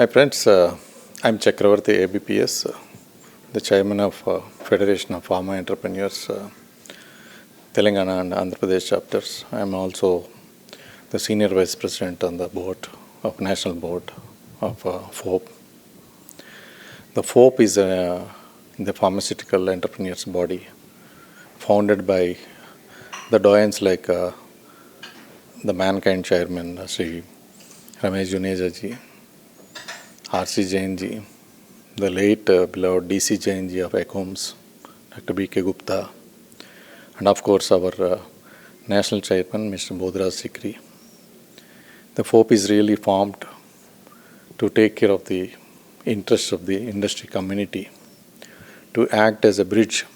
Hi friends, I'm Chakravarthi AVPS, the chairman of Federation of Pharma Entrepreneurs, Telangana and Andhra Pradesh chapters. I'm also the senior vice president on the board of National Board of FOPE. The FOPE is the pharmaceutical entrepreneurs body founded by the doyens like the mankind chairman, Sri Ramesh Juneja ji, R.C. Jain ji, the late beloved D.C. Jain ji of ECOMS, Dr. B.K. Gupta, and of course our national chairman, Mr. Bodhraj Sikri. The FOPE is really formed to take care of the interests of the industry community, to act as a bridge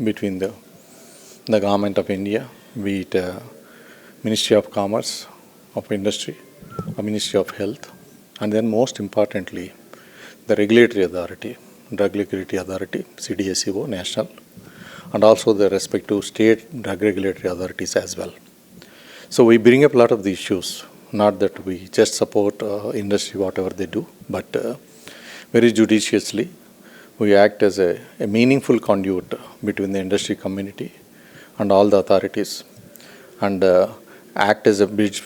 between the government of India, be it Ministry of Commerce, of Industry, or Ministry of Health, and then most importantly, the regulatory authority, Drug Regulatory Authority, CDSCO, national, and also the respective state drug regulatory authorities as well. So we bring up a lot of the issues, not that we just support industry, whatever they do, but very judiciously, we act as a meaningful conduit between the industry community and all the authorities, and act as a bridge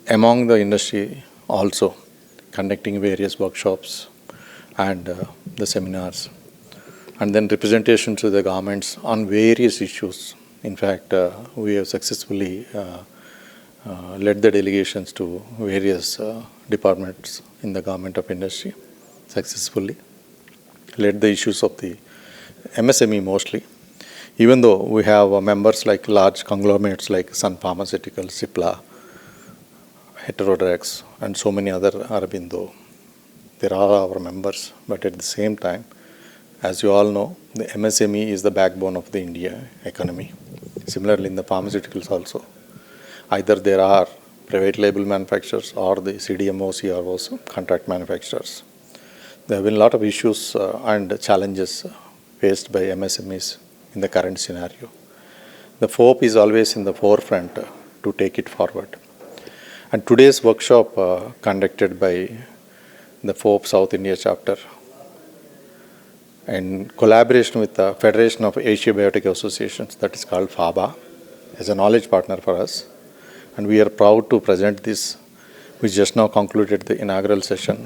among the industry also, conducting various workshops and the seminars, and then representation to the governments on various issues. In fact, we have successfully led the delegations to various departments in the government of industry, successfully led the issues of the MSME mostly, even though we have members like large conglomerates like Sun Pharmaceuticals, Cipla, Heterodrugs, and so many other Arabindo. They are our members, but at the same time, as you all know, the MSME is the backbone of the India economy. Similarly, in the pharmaceuticals also, either there are private label manufacturers or the CDMO, CROs, contract manufacturers. There have been a lot of issues and challenges faced by MSMEs in the current scenario. The FOPE is always in the forefront to take it forward. And today's workshop conducted by the FOPE South India chapter in collaboration with the Federation of Asia Biotech Associations, that is called FABA, as a knowledge partner for us. And we are proud to present this. We just now concluded the inaugural session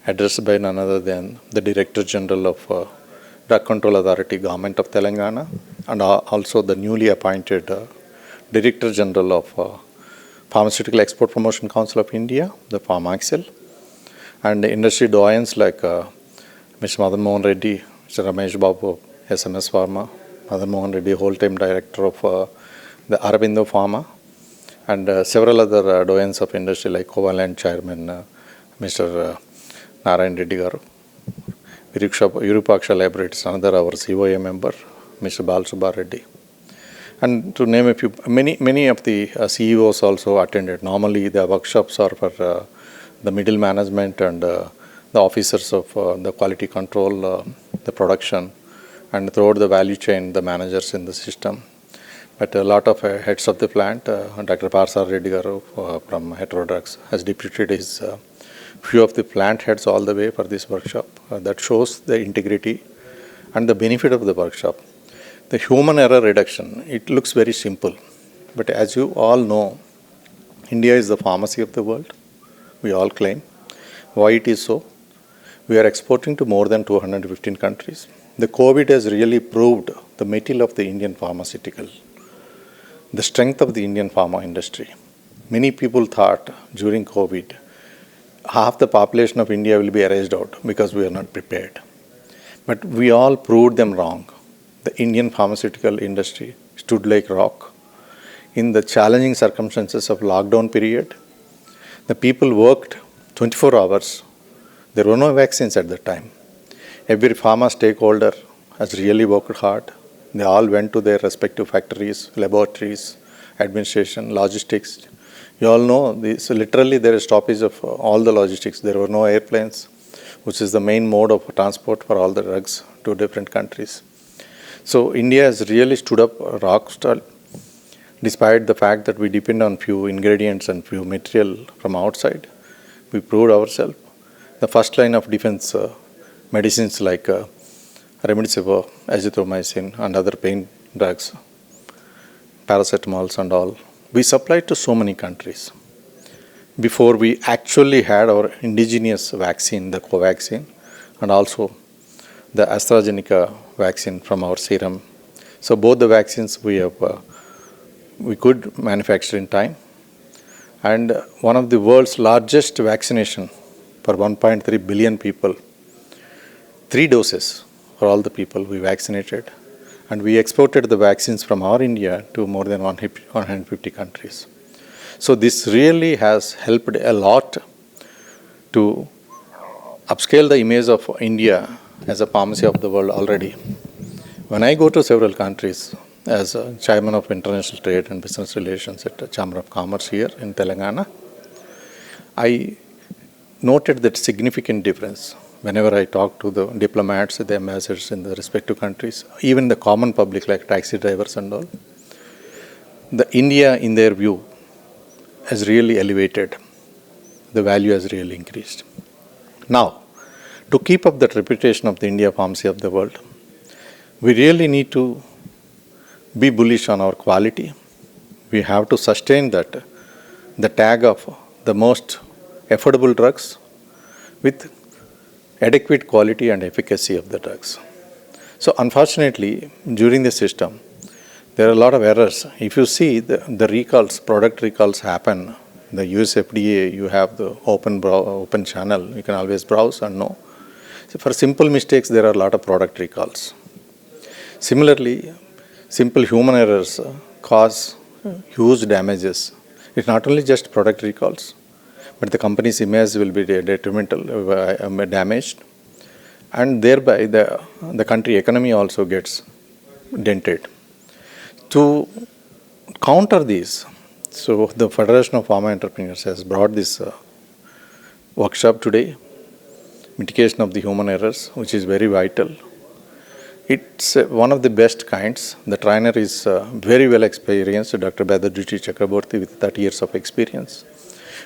addressed by none other than the Director General of Drug Control Authority, Government of Telangana, and also the newly appointed Director General of Pharmaceutical Export Promotion Council of India, the Pharma, and the industry doyens like Mr. Madan Mohan Reddy, Mr. Ramesh Babu, SMS Pharma, Madan Mohan Reddy, whole-time director of the Arabindo Pharma, and several other doyens of industry like Covalent Chairman, Mr. Narayan Reddy Garu, Virupaksha Laboratories, another our COA member, Mr. Balsubba Reddy. And to name a few, many of the CEOs also attended. Normally, the workshops are for the middle management and the officers of the quality control, the production, and throughout the value chain, the managers in the system. But a lot of heads of the plant, Dr. Parsar Reddy Garu from Heterodrugs has deputed his few of the plant heads all the way for this workshop. That shows the integrity and the benefit of the workshop. The human error reduction, it looks very simple. But as you all know, India is the pharmacy of the world. We all claim. Why it is so? We are exporting to more than 215 countries. The COVID has really proved the mettle of the Indian pharmaceutical, the strength of the Indian pharma industry. Many people thought during COVID, half the population of India will be erased out because we are not prepared. But we all proved them wrong. The Indian pharmaceutical industry stood like rock. In the challenging circumstances of lockdown period, the people worked 24 hours. There were no vaccines at that time. Every pharma stakeholder has really worked hard. They all went to their respective factories, laboratories, administration, logistics. You all know, so literally there is stoppage of all the logistics. There were no airplanes, which is the main mode of transport for all the drugs to different countries. So India has really stood up rock solid, despite the fact that we depend on few ingredients and few material from outside. We proved ourselves. the first line of defense medicines like remdesivir, azithromycin and other pain drugs, paracetamols and all, we supplied to so many countries. Before we actually had our indigenous vaccine, the Covaxin, and also the AstraZeneca vaccine from our serum. So both the vaccines we could manufacture in time. And one of the world's largest vaccination for 1.3 billion people, 3 doses for all the people we vaccinated. And we exported the vaccines from our India to more than 150 countries. So this really has helped a lot to upscale the image of India as a pharmacy of the world already. When I go to several countries as a chairman of International Trade and Business Relations at the Chamber of Commerce here in Telangana, I noted that significant difference. Whenever I talk to the diplomats, the ambassadors in the respective countries, even the common public like taxi drivers and all, the India in their view has really elevated. The value has really increased. Now, to keep up that reputation of the India pharmacy of the world, we really need to be bullish on our quality. We have to sustain that, the tag of the most affordable drugs with adequate quality and efficacy of the drugs. So unfortunately, during the system, there are a lot of errors. If you see the recalls, product recalls happen, the US FDA, you have the open channel, you can always browse and know. So for simple mistakes, there are a lot of product recalls. Similarly, simple human errors cause huge damages. It's not only just product recalls, but the company's image will be detrimental, damaged, and thereby the country economy also gets dented. To counter this, so the Federation of Pharma Entrepreneurs has brought this workshop today, mitigation of the human errors, which is very vital. It's one of the best kinds. The trainer is very well experienced, Dr. Badaduchi Chakravarthi, with 30 years of experience,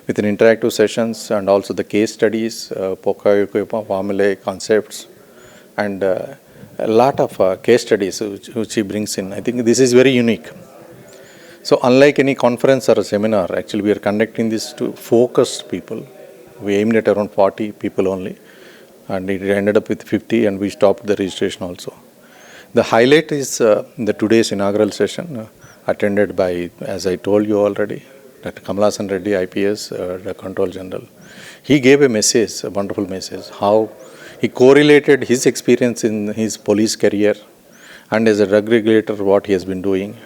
with an interactive sessions and also the case studies, Poka, Yoke, formulae, concepts, and a lot of case studies which he brings in. I think this is very unique. So unlike any conference or a seminar, actually we are conducting this to focused people. We aimed at around 40 people only, and it ended up with 50, and we stopped the registration also. The highlight is the today's inaugural session attended by, as I told you already, Dr. Kamalasan Reddy, IPS, the Control General. He gave a message, a wonderful message, how he correlated his experience in his police career and as a drug regulator, what he has been doing,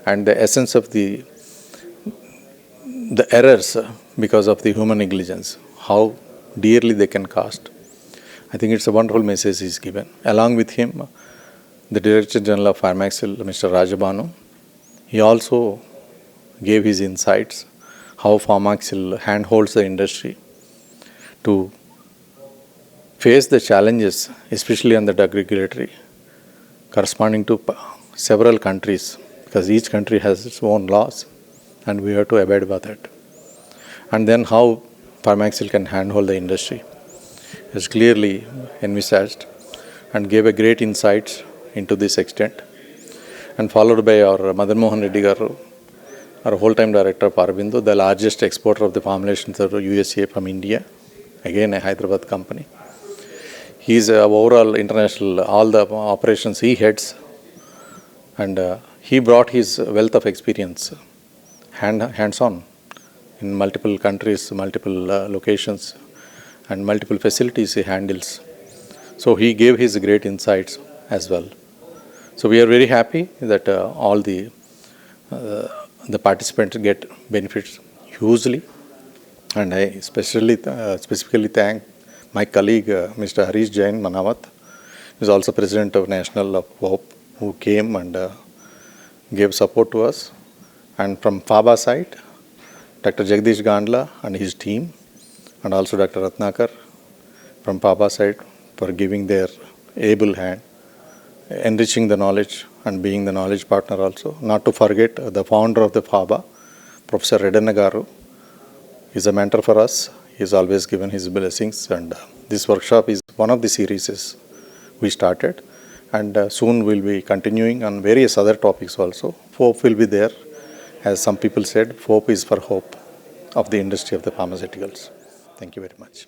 and the essence of the errors because of the human negligence, how dearly they can cost. I think it's a wonderful message he's given. Along with him, the Director General of Pharmaceuticals, Mr. Rajabanu, he also gave his insights, how Pharmaceuticals handholds the industry to face the challenges, especially on the drug regulatory, corresponding to several countries, because each country has its own laws, and we have to abide by that. And then how Pharmaceuticals can handhold the industry is clearly envisaged and gave a great insights into this extent. And followed by our Madan Mohan Reddy Garu, our whole-time director of Aurobindo, the largest exporter of the formulations to USA from India, again a Hyderabad company. He's overall international, all the operations he heads, and he brought his wealth of experience, hands-on, in multiple countries, multiple locations, and multiple facilities he handles. So he gave his great insights as well. So we are very happy that all the participants get benefits hugely, and I specifically thank my colleague Mr. Harish Jain Manawat, who is also president of National of FOPE, who came and gave support to us. And from FABA side, Dr. Jagdish Gandla and his team, and also Dr. Ratnakar from FABA side for giving their able hand, enriching the knowledge and being the knowledge partner also. Not to forget the founder of the FABA, Professor Redanna Garu, is a mentor for us. He's always given his blessings, and this workshop is one of the series we started, and soon we'll be continuing on various other topics also. FOPE will be there. As some people said, FOPE is for hope of the industry of the pharmaceuticals. Thank you very much.